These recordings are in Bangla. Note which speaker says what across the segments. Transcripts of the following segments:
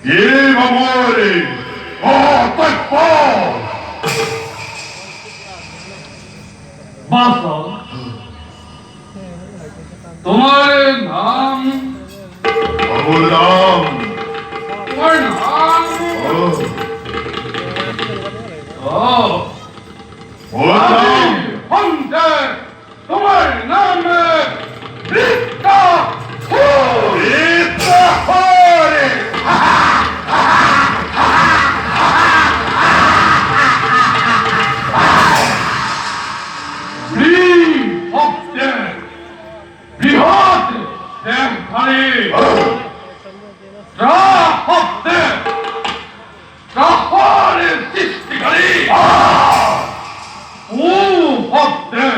Speaker 1: Give amore! Oh,
Speaker 2: বাসা তোমার নাম
Speaker 1: Babu Ram!
Speaker 2: তোমার নাম
Speaker 1: Oh,
Speaker 2: ও
Speaker 1: Ram!
Speaker 2: হন্তে তোমার নাম বৃত্তা
Speaker 1: Ita Hore!
Speaker 2: হপ্তে বৃহৎ দেহধারী হপ্তে রাহরের সৃষ্টিকারী ও হপ্তে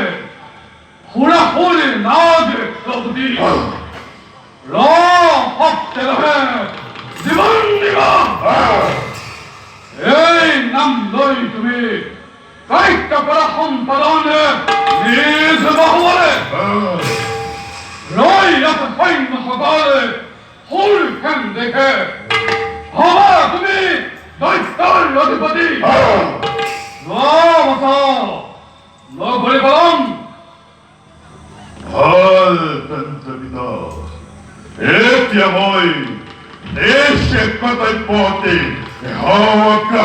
Speaker 2: হুড়াহুড়ি নাগ প্রভৃতি হপ্তে রহে জীবন নিগম এই নাম লই তুমি কাইটা করা সম্পাদনে নিজ বাহুবলে রই এত সৈন্য সকলে ফুল খেন দেখে হবা তুমি দৈত্যর অধিপতি বলিবলম
Speaker 1: Hal Pentavita! Eti amoi! Deixe quanto importe! E roga!